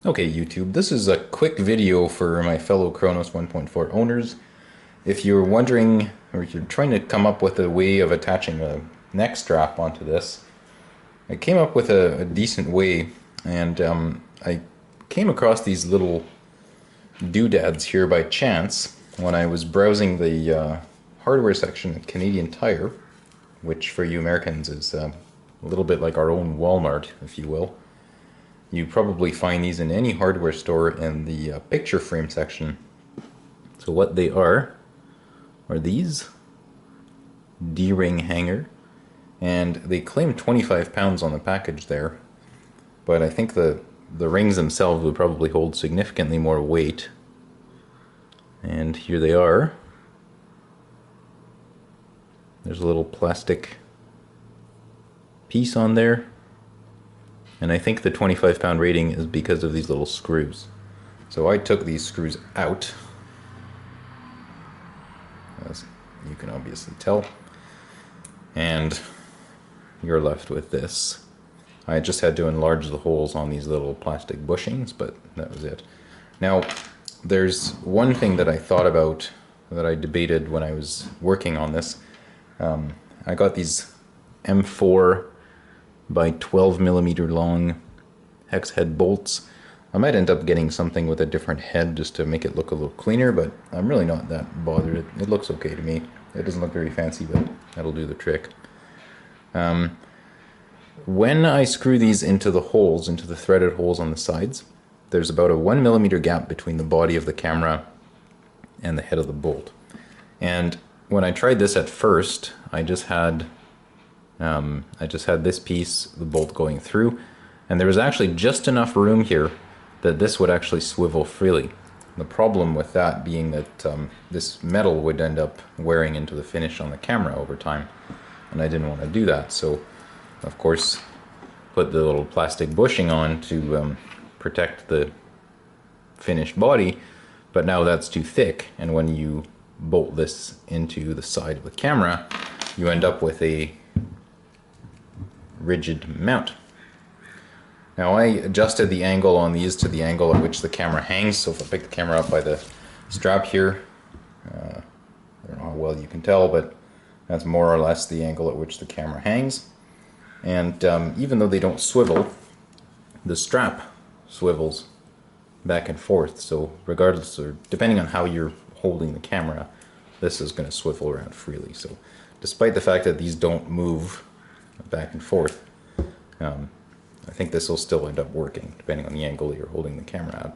Okay, YouTube, this is a quick video for my fellow Chronos 1.4 owners. If you're wondering, or you're trying to come up with a way of attaching a neck strap onto this, I came up with a decent way, and I came across these little doodads here by chance when I was browsing the hardware section at Canadian Tire, which for you Americans is a little bit like our own Walmart, if you will. You probably find these in any hardware store in the picture frame section. So what they are these D-ring hanger, and they claim 25 pounds on the package there, but I think the rings themselves would probably hold significantly more weight. And here they are. There's a little plastic piece on there. And I think the 25-pound rating is because of these little screws. So I took these screws out, as you can obviously tell, and you're left with this. I just had to enlarge the holes on these little plastic bushings, but that was it. Now, there's one thing that I thought about, that I debated when I was working on this. I got these M4 by 12 millimeter long hex head bolts. I might end up getting something with a different head just to make it look a little cleaner, but I'm really not that bothered. It looks okay to me. It doesn't look very fancy, but that'll do the trick. When I screw these into the holes, into the threaded holes on the sides, there's about a 1 millimeter gap between the body of the camera and the head of the bolt. And when I tried this at first, I just had this piece, the bolt going through, and there was actually just enough room here that this would actually swivel freely. The problem with that being that this metal would end up wearing into the finish on the camera over time, and I didn't want to do that. So, of course, put the little plastic bushing on to protect the finished body, but now that's too thick, and when you bolt this into the side of the camera, you end up with a rigid mount. Now I adjusted the angle on these to the angle at which the camera hangs, so if I pick the camera up by the strap here, I don't know how well you can tell, but that's more or less the angle at which the camera hangs. And even though they don't swivel, the strap swivels back and forth, so regardless, or depending on how you're holding the camera, this is going to swivel around freely. So despite the fact that these don't move back and forth, I think this will still end up working depending on the angle you're holding the camera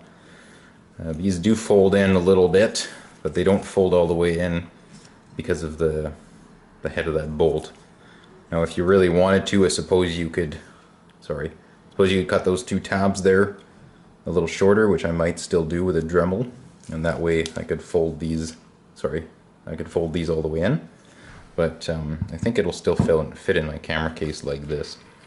at. These do fold in a little bit, but they don't fold all the way in because of the head of that bolt. Now if you really wanted to, I suppose you could cut those two tabs there a little shorter, which I might still do with a Dremel, and that way I could fold these all the way in. But I think it'll still fit in my camera case like this.